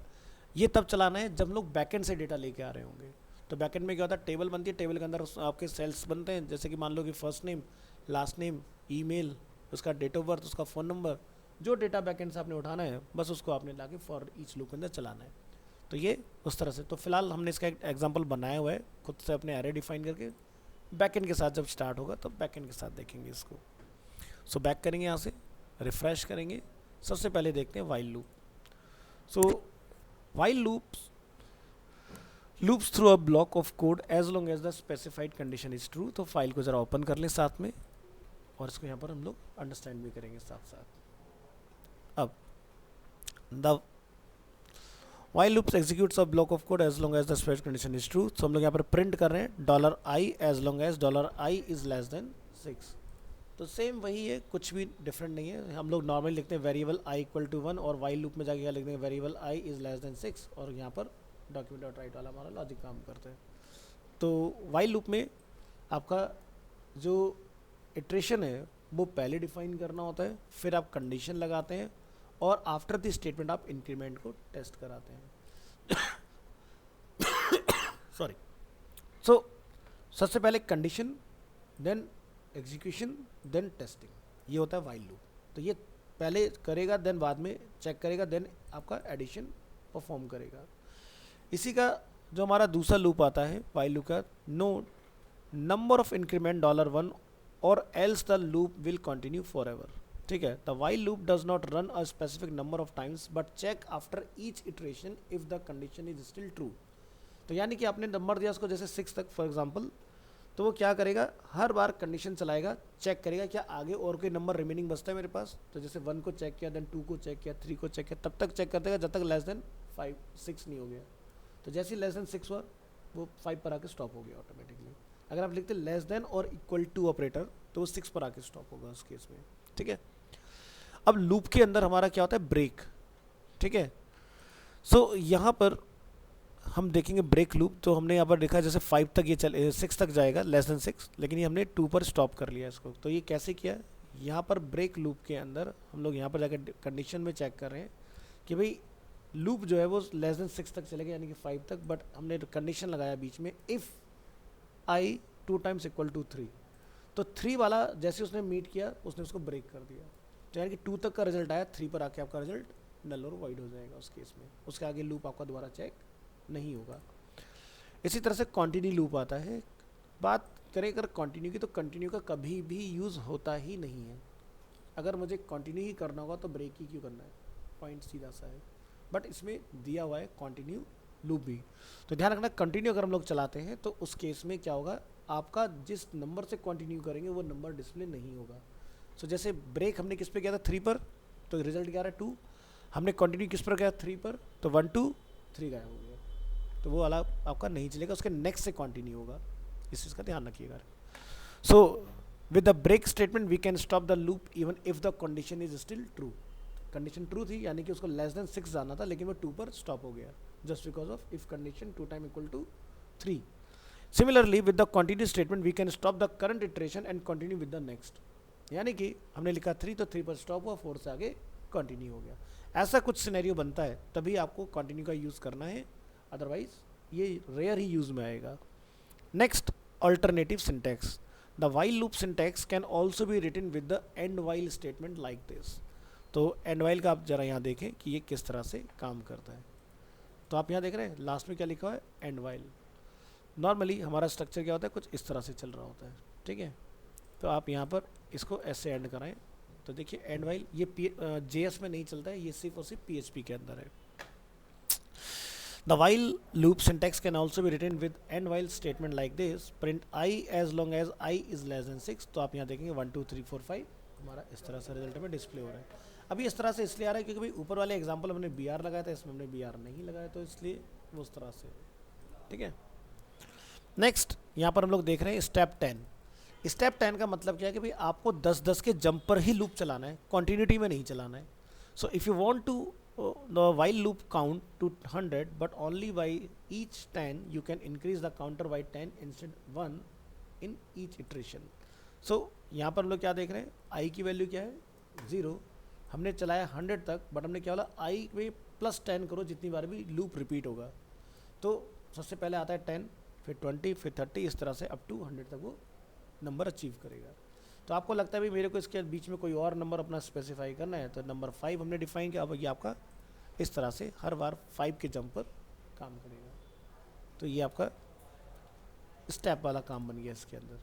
ये तब चलाना है जब लोग बैकएंड से डेटा लेके आ रहे होंगे। तो बैकएंड में क्या होता है, टेबल बनती है, टेबल के अंदर आपके सेल्स बनते हैं, जैसे कि मान लो कि first name, last name, email, उसका डेट ऑफ बर्थ, उसका फ़ोन नंबर, जो डेटा बैकएंड से आपने उठाना है बस उसको आपने लाके फॉर ईच लूप के अंदर चलाना है। तो ये उस तरह से। तो फिलहाल हमने इसका एक एग्जांपल बनाया हुआ है खुद से अपने एरे डिफाइन करके। बैकएंड के साथ जब स्टार्ट होगा तो बैकएंड के साथ देखेंगे इसको। सो बैक करेंगे, यहाँ से रिफ्रेश करेंगे। सबसे पहले देखते हैं while loop. So while loops through a block of code as long as the specified condition is true. तो फाइल को ज़रा ओपन कर लें साथ में, और इसको यहाँ पर हम लोग अंडरस्टैंड भी करेंगे साथ साथ। अब the while loops executes a block of code as long as the specified condition is true. तो हम लोग यहाँ पर प्रिंट कर रहे हैं $i as long as $i is less than 6। तो सेम वही है, कुछ भी डिफरेंट नहीं है। हम लोग नॉर्मली लिखते हैं वेरिएबल i इक्वल टू 1, और वाइल लूप में जाके क्या लिखते हैं, variable i is less than 6, और यहाँ पर डॉक्यूमेंट डॉट राइट वाला हमारा लॉजिक काम करते हैं। तो वाइल लूप में आपका जो इटरेशन है वो पहले डिफाइन करना होता है, फिर आप कंडीशन लगाते हैं, और आफ्टर द स्टेटमेंट आप इंक्रीमेंट को टेस्ट कराते हैं। सॉरी। सो सबसे पहले condition, then execution, then testing, ये होता है वाइल लूप। तो ये पहले करेगा, देन बाद में चेक करेगा, देन आपका एडिशन परफॉर्म करेगा। इसी का जो हमारा दूसरा लूप आता है वाइल लूप का, नो नंबर ऑफ इंक्रीमेंट $1 और else the loop will continue forever, ठीक है। The while loop does not run a specific number of times but check after each iteration if the condition is still true. तो यानी कि आपने number दिया उसको जैसे 6 तक फॉर एग्जाम्पल, तो वो क्या करेगा, हर बार कंडीशन चलाएगा, चेक करेगा क्या आगे और कोई नंबर रिमेनिंग बचता है मेरे पास। तो जैसे 1 को चेक किया, देन 2 को चेक किया, 3 को चेक किया, तब तक चेक कर देगा जब तक लेस देन 6 नहीं हो गया। तो जैसे ही लेस देन 6 हुआ वो 5 पर आके स्टॉप हो गया ऑटोमेटिकली। अगर आप लिखते लेस देन और इक्वल टू ऑपरेटर तो वो 6 पर आके स्टॉप होगा उस केस में, ठीक है। अब लूप के अंदर हमारा क्या होता है, ब्रेक, ठीक है। सो यहाँ पर हम देखेंगे ब्रेक लूप। तो हमने यहाँ पर देखा जैसे 5 तक ये 6 तक जाएगा लेस देन 6, लेकिन ये हमने 2 पर स्टॉप कर लिया इसको। तो ये कैसे किया, यहाँ पर ब्रेक लूप के अंदर हम लोग यहाँ पर जाकर कंडीशन में चेक कर रहे हैं कि भाई लूप जो है वो लेस देन 6 तक चलेगा, यानी कि 5 तक, बट हमने कंडीशन लगाया बीच में if i 2 times equal to 3। तो 3 वाला जैसे उसने मीट किया उसने उसको ब्रेक कर दिया। तो यानी कि 2 तक का रिजल्ट आया, 3 पर आके आपका रिजल्ट नल और वाइड हो जाएगा उस केस में, उसके आगे लूप आपका दोबारा चेक नहीं होगा। इसी तरह से कंटिन्यू लूप आता है। बात करें अगर कंटिन्यू की, तो कंटिन्यू का कभी भी यूज़ होता ही नहीं है। अगर मुझे कंटिन्यू ही करना होगा तो ब्रेक ही क्यों करना है, पॉइंट सीधा सा है। बट इसमें दिया हुआ है कंटिन्यू लूप भी। तो ध्यान रखना, कंटिन्यू अगर हम लोग चलाते हैं तो उस केस में क्या होगा, आपका जिस नंबर से कंटिन्यू करेंगे वो नंबर डिस्प्ले नहीं होगा। सो जैसे ब्रेक हमने किस पे किया था 3 पर, तो रिजल्ट क्या रहा है 2। हमने कंटिन्यू किस पर किया 3 पर, तो 1 2 3 गायब हो गया। तो वो वाला आपका नहीं चलेगा, उसके नेक्स्ट से कंटिन्यू होगा, इस चीज़ का ध्यान रखिएगा। So with the break statement we can stop the loop even if the condition is still true. Condition true थी, यानी कि उसको लेस देन 6 जाना था, लेकिन वो 2 पर स्टॉप हो गया, just because of if condition 2 time equal to 3। Similarly with the continue statement we can stop the current iteration and continue with the next. यानी कि हमने लिखा 3 तो 3 पर स्टॉप हुआ, 4 से आगे कंटिन्यू हो गया। ऐसा कुछ सिनेरियो बनता है तभी आपको कंटिन्यू का यूज़ करना है, अदरवाइज ये रेयर ही यूज़ में आएगा। Next, alternative syntax. The while loop syntax can also be written with the end while statement like this. तो एंड वाइल का आप जरा यहाँ देखें कि ये किस तरह से काम करता है। तो आप यहाँ देख रहे हैं लास्ट में क्या लिखा हुआ है, एंड वाइल। नॉर्मली हमारा स्ट्रक्चर क्या होता है, कुछ इस तरह से चल रहा होता है, ठीक है। तो आप यहाँ पर इसको ऐसे एंड कराएं, तो देखिए एंड वाइल ये JS में नहीं चलता है, ये सिर्फ और सिर्फ PHP के अंदर है। The while loop syntax can also be written with end while statement like this, print I as long as I is less than 6। तो आप यहाँ देखेंगे 1 2 3 4 5 हमारा इस तरह से रिजल्ट में डिस्प्ले हो रहा है। अभी इस तरह से इसलिए आ रहा है क्योंकि भाई ऊपर वाले एग्जाम्पल हमने BR लगाया था, इसमें हमने BR नहीं लगाया, तो इसलिए वो उस तरह से, ठीक है। नेक्स्ट यहाँ पर हम लोग देख रहे हैं स्टेप 10। स्टेप 10 का मतलब क्या है कि भाई आपको 10-10 के जंप पर ही लूप चलाना है, कॉन्टिन्यूटी में नहीं चलाना है। So if you want to the while loop count to 100 but only by each 10 you can increase the counter by 10 instead 1 in each iteration। so यहाँ पर हम लोग क्या देख रहे हैं, I की वैल्यू क्या है 0, हमने चलाया 100 तक, बट हमने क्या बोला I में +10 करो जितनी बार भी लूप रिपीट होगा। तो सबसे पहले आता है 10, फिर 20, फिर 30, इस तरह से अप टू 100 तक वो नंबर अचीव करेगा। तो आपको लगता है भाई मेरे को इसके बीच में कोई और नंबर अपना स्पेसिफाई करना है, तो नंबर 5 हमने डिफाइन किया। अब ये आपका इस तरह से हर बार 5 के जंप पर काम करेगा। तो ये आपका स्टेप वाला काम बन गया इसके अंदर।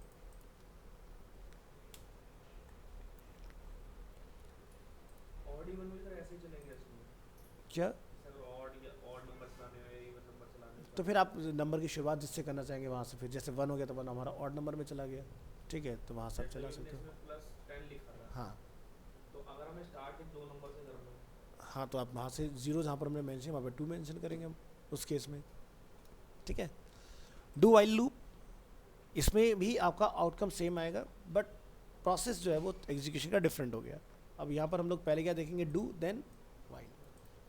ऑड इवन में सर ऐसे ही चलेंगे इसमें क्या सर, ऑड या ऑड नंबर चलाने में, इवन नंबर चलाने में? तो फिर आप नंबर की शुरुआत जिससे करना चाहेंगे वहाँ से, फिर जैसे 1 हो गया तो 1 हमारा ऑड नंबर में चला गया, ठीक है, तो वहाँ से आप चला सकते हो। +10 लिखा था, हाँ तो अगर हमें स्टार्ट 2 नंबर से करना है, हाँ, तो आप वहाँ से 0 जहाँ पर हमने मेंशन वहाँ पर 2 मेंशन करेंगे हम उस केस में, ठीक है। डू वाइल लूप, इसमें भी आपका आउटकम सेम आएगा, बट प्रोसेस जो है वो एग्जीक्यूशन का डिफरेंट हो गया। अब यहाँ पर हम लोग पहले क्या देखेंगे, डू देन वाइल।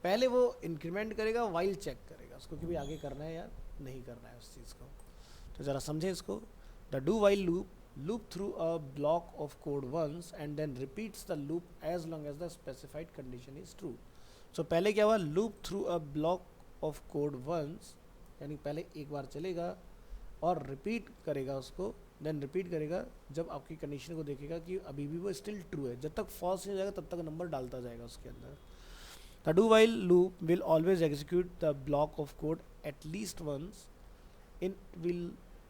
पहले वो इंक्रीमेंट करेगा, वाइल चेक करेगा उसको कि भाई आगे करना है या नहीं करना है उस चीज़ को। तो ज़रा समझें इसको। The do while loop through a block of code once and then repeats the loop as long as the specified condition is true. So पहले क्या हुआ, loop through a block of code once, यानी पहले एक बार चलेगा और repeat करेगा उसको, देन रिपीट करेगा जब आपकी कंडीशन को देखेगा कि अभी भी वो स्टिल ट्रू है। जब तक फॉल्स नहीं हो जाएगा तब तक नंबर डालता जाएगा उसके अंदर। The do while loop will always execute the block of code at least once, it will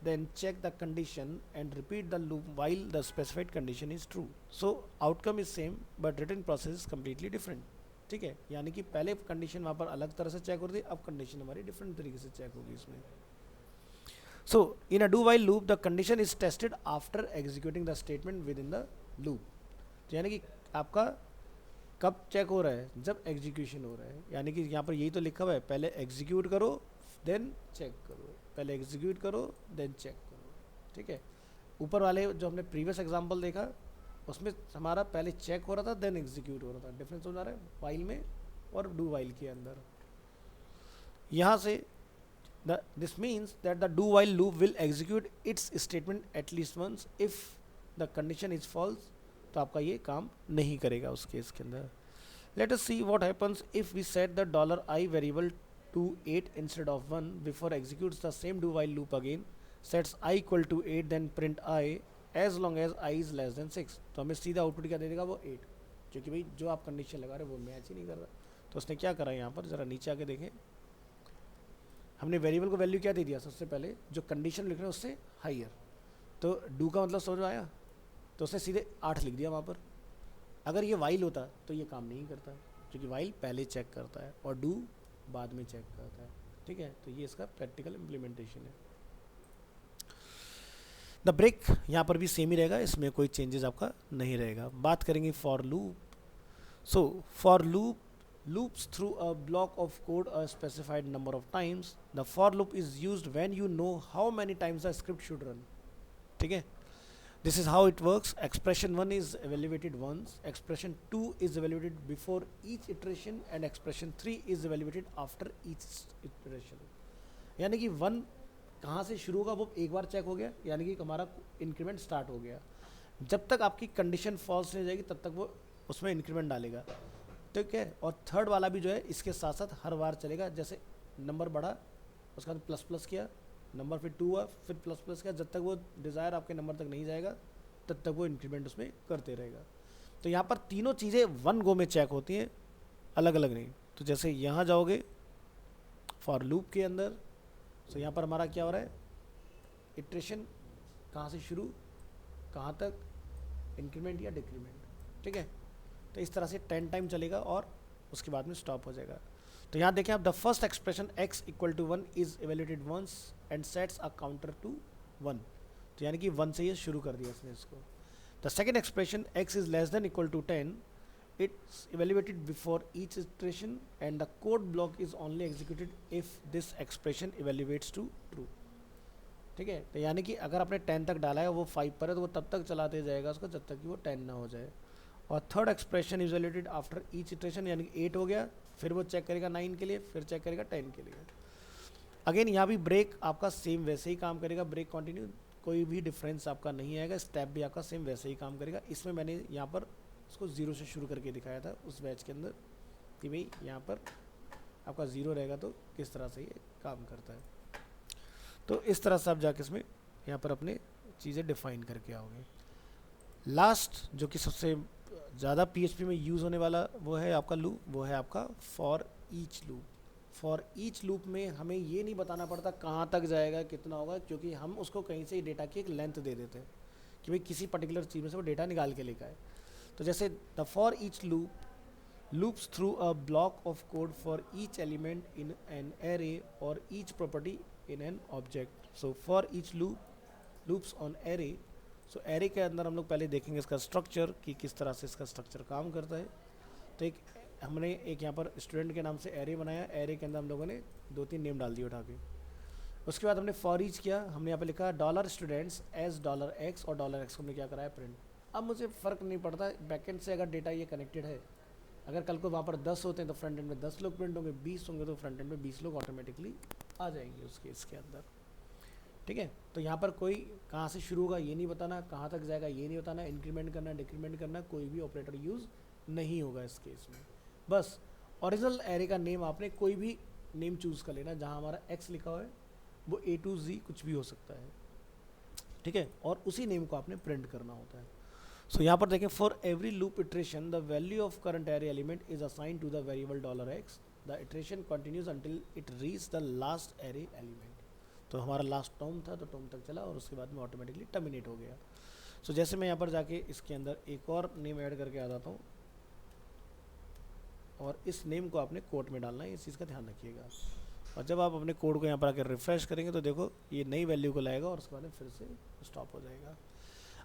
then check the condition and repeat the loop while the specified condition is true। so outcome is same but written process is completely different, ठीक है। यानी कि पहले condition वहाँ पर अलग तरह से चेक हो रही थी, अब कंडीशन हमारी डिफरेंट तरीके से चेक होगी इसमें। so in a do while loop the condition is tested after executing the statement within the loop। तो यानी कि आपका कब चेक हो रहा है, जब एग्जीक्यूशन हो रहा है। यानी कि यहाँ पर यही तो लिखा हुआ है, पहले एग्जीक्यूट करो देन चेक करो, पहले एग्जीक्यूट करो देन चेक करो, ठीक है। ऊपर वाले जो हमने प्रीवियस एग्जांपल देखा उसमें हमारा पहले चेक हो रहा था देन एग्जीक्यूट हो रहा था। डिफरेंस हो जा रहा है वाइल में और डू वाइल के अंदर। यहाँ से this means that the do while loop will execute its statement at least once if the condition is false. तो आपका ये काम नहीं करेगा उस केस के अंदर। Let us see what happens if we set the $i variable to 8 instead of 1 before executes the same do while loop again, sets I equal to 8 then print I as long as I is less than 6। तो हमें सीधा output क्या दे देगा, वो 8, क्योंकि भाई जो आप कंडीशन लगा रहे हैं वो मैच ही नहीं कर रहा। तो उसने क्या करा यहाँ पर, ज़रा नीचे आके देखें, हमने वेरिएबल को वैल्यू क्या दे दिया, सबसे पहले जो कंडीशन लिख रहे हैं उससे हाइयर। तो डू का मतलब समझ आया, तो उसने सीधे 8 लिख दिया वहाँ पर। अगर ये वाइल होता तो ये काम नहीं करता, क्योंकि वाइल पहले चेक करता है और डू बाद में चेक करता है, ठीक है। तो ये इसका प्रैक्टिकल इम्प्लीमेंटेशन है। द ब्रेक यहाँ पर भी सेम ही रहेगा, इसमें कोई चेंजेस आपका नहीं रहेगा। बात करेंगे for loop. So for loop loops through a block of code a specified number of times. The for loop is used when you know how many times the script should run. ठीक है, this is how it works. Expression 1 is evaluated once, expression 2 is evaluated before each iteration and expression 3 is evaluated after each iteration. यानी कि 1 कहाँ से शुरू होगा वो एक बार चेक हो गया, यानी कि हमारा इंक्रीमेंट स्टार्ट हो गया। जब तक आपकी कंडीशन फॉल्स नहीं जाएगी तब तक वो उसमें इंक्रीमेंट डालेगा, ठीक है। और थर्ड वाला भी जो है इसके साथ साथ हर बार चलेगा, जैसे नंबर बढ़ा उसका प्लस प्लस किया, नंबर फिर 2 हुआ फिर प्लस प्लस किया, जब तक वो डिज़ायर आपके नंबर तक नहीं जाएगा तब तक वो इंक्रीमेंट उसमें करते रहेगा। तो यहाँ पर तीनों चीज़ें 1 गो में चेक होती हैं, अलग अलग नहीं। तो जैसे यहाँ जाओगे फॉर लूप के अंदर, तो यहाँ पर हमारा क्या हो रहा है, इटरेशन कहाँ से शुरू कहाँ तक, इंक्रीमेंट या डिक्रीमेंट, ठीक है। तो इस तरह से 10 टाइम चलेगा और उसके बाद में स्टॉप हो जाएगा। तो यहाँ देखें आप, the first expression x equal to 1 is evaluated once and sets a counter to 1। तो यानी कि 1 से ये शुरू कर दिया इसने इसको। The second expression x is less than equal to 10, it's evaluated before each iteration and the code block is only executed if this expression evaluates to true, ठीक है। तो यानी कि अगर आपने 10 तक डाला है, वो 5 पर है, तो वो तब तक चलाते जाएगा उसको जब तक कि वो 10 ना हो जाए। और third expression is validated after each iteration, यानी कि 8 हो गया, फिर वो चेक करेगा 9 के लिए, फिर चेक करेगा 10 के लिए। अगेन यहाँ भी ब्रेक आपका सेम वैसे ही काम करेगा, ब्रेक कंटिन्यू, कोई भी डिफरेंस आपका नहीं आएगा, स्टेप भी आपका सेम वैसे ही काम करेगा। इसमें मैंने यहाँ पर उसको 0 से शुरू करके दिखाया था उस बैच के अंदर कि भाई यहाँ पर आपका 0 रहेगा तो किस तरह से ये काम करता है। तो इस तरह से आप जाके इसमें यहाँ पर अपने चीज़ें डिफाइन करके आओगे। लास्ट जो कि सबसे ज़्यादा PHP में यूज़ होने वाला वो है आपका लूप, वो है आपका for each loop. For each loop में हमें ये नहीं बताना पड़ता कहाँ तक जाएगा कितना होगा, क्योंकि हम उसको कहीं से ही डेटा की एक लेंथ दे देते हैं कि भाई किसी पर्टिकुलर चीज़ में से वो डेटा निकाल के लेकर आए। तो जैसे the for each loop loops through a block of code for each element in an array और each property in an object. So for each loop loops on array. So array के अंदर हम लोग पहले देखेंगे इसका स्ट्रक्चर कि किस तरह से इसका स्ट्रक्चर काम करता है। तो हमने एक यहाँ पर स्टूडेंट के नाम से एरे बनाया, एरे के अंदर हम लोगों ने 2-3 नेम डाल दिए उठा के। उसके बाद हमने फॉर ईच किया, हमने यहाँ पे लिखा $students एज $x और $x को हमने क्या कराया प्रिंट। अब मुझे फ़र्क नहीं पड़ता बैकएंड से अगर डेटा ये कनेक्टेड है, अगर कल को वहाँ पर 10 होते हैं तो फ्रंट एंड में 10 लोग प्रिंट होंगे, 20 होंगे तो फ्रंट एंड में 20 लोग ऑटोमेटिकली आ जाएंगे उसके इसके अंदर, ठीक है। तो यहाँ पर कोई कहाँ से शुरू होगा ये नहीं बताना, कहाँ तक जाएगा ये नहीं बताना, इंक्रीमेंट करना डिक्रीमेंट करना कोई भी ऑपरेटर यूज़ नहीं होगा इस केस में। बस ओरिजिनल एरे का नेम आपने कोई भी नेम चूज़ कर लेना, जहाँ हमारा x लिखा हुआ है वो A to Z कुछ भी हो सकता है, ठीक है, और उसी नेम को आपने प्रिंट करना होता है। सो यहाँ पर देखें, for every loop iteration the value of current array element is assign to the variable $x। The iteration continues until it reach the last array element. तो हमारा लास्ट टर्म था तो टर्म तक चला और उसके बाद में ऑटोमेटिकली टर्मिनेट हो गया। सो जैसे मैं यहाँ पर जाके इसके अंदर एक और नेम ऐड करके आ जाता हूँ और इस नेम को आपने कोड में डालना है, इस चीज़ का ध्यान रखिएगा। और जब आप अपने कोड को यहाँ पर आकर रिफ्रेश करेंगे तो देखो ये नई वैल्यू को लाएगा और उसके बाद में फिर से स्टॉप हो जाएगा।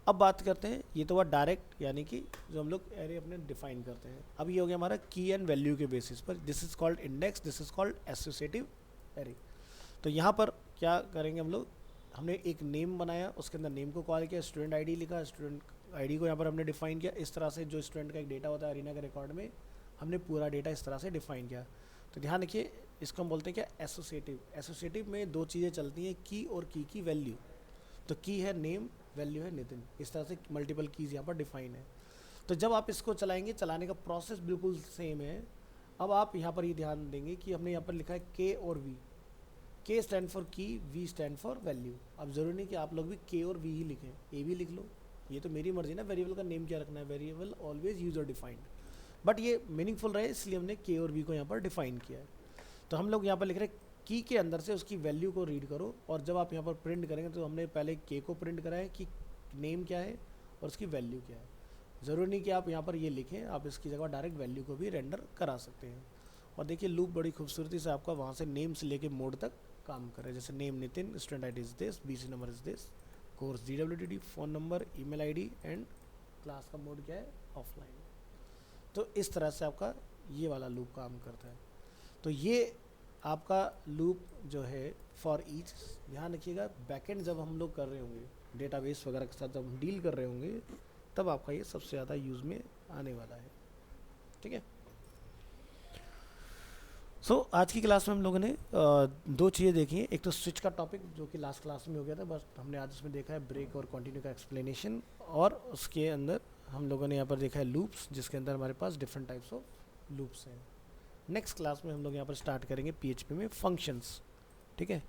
अब बात करते हैं, ये तो हुआ डायरेक्ट यानी कि जो हम लोग एरे अपने डिफाइन करते हैं। अब ये हो गया हमारा की एंड वैल्यू के बेसिस पर, this is called index, this is called associative array. तो यहाँ पर क्या करेंगे हम लोग, हमने एक नेम बनाया, उसके अंदर नेम को कॉल किया, स्टूडेंट आईडी लिखा, स्टूडेंट आईडी को यहाँ पर हमने डिफाइन किया। इस तरह से जो स्टूडेंट का एक डेटा होता है अरीना के रिकॉर्ड में, हमने पूरा डेटा इस तरह से डिफाइन किया। तो ध्यान रखिए, इसको हम बोलते हैं क्या, एसोसिएटिव। एसोसिएटिव में 2 चीज़ें चलती हैं, की और की वैल्यू। तो की है नेम, वैल्यू है नितिन, इस तरह से मल्टीपल कीज़ यहाँ पर डिफाइन है। तो जब आप इसको चलाएंगे, चलाने का प्रोसेस बिल्कुल सेम है। अब आप यहाँ पर ये ध्यान देंगे कि हमने यहाँ पर लिखा है के और वी। के स्टैंड फॉर की, वी स्टैंड फॉर वैल्यू। अब ज़रूरी नहीं कि आप लोग भी के और वी ही लिखें, ए भी लिख लो, ये तो मेरी मर्जी ना, वेरिएबल का नेम क्या रखना है, variable always user defined, but ये मीनिंगफुल रहे इसलिए हमने के और वी को यहाँ पर डिफाइन किया है। तो हम लोग यहाँ पर लिख रहे हैं की के अंदर से उसकी वैल्यू को रीड करो, और जब आप यहाँ पर प्रिंट करेंगे तो हमने पहले के को प्रिंट करा है कि नेम क्या है और उसकी वैल्यू क्या है। ज़रूरी नहीं कि आप यहाँ पर ये लिखें, आप इसकी जगह डायरेक्ट वैल्यू को भी रेंडर करा सकते हैं। और देखिए लूप बड़ी खूबसूरती से आपका वहाँ से नेम से लेके मोड तक काम करे, जैसे name Nitin, student ID is this, BC number is this, course DWDD, phone number, email ID and class का मोड क्या है, ऑफलाइन। तो इस तरह से आपका ये वाला लूप काम करता है। तो ये आपका लूप जो है फॉर ईच, ध्यान रखिएगा बैकएंड जब हम लोग कर रहे होंगे डेटाबेस वगैरह के साथ जब हम डील कर रहे होंगे तब आपका ये सबसे ज़्यादा यूज़ में आने वाला है। ठीक है। सो आज की क्लास में हम लोगों ने दो चीज़ें देखी हैं। एक तो स्विच का टॉपिक जो कि लास्ट क्लास में हो गया था, बस हमने आज उसमें देखा है ब्रेक और कंटिन्यू का एक्सप्लेनेशन, और उसके अंदर हम लोगों ने यहाँ पर देखा है लूप्स, जिसके अंदर हमारे पास डिफरेंट टाइप्स ऑफ लूप्स हैं। नेक्स्ट क्लास में हम लोग यहाँ पर स्टार्ट करेंगे PHP में फंक्शंस। ठीक है।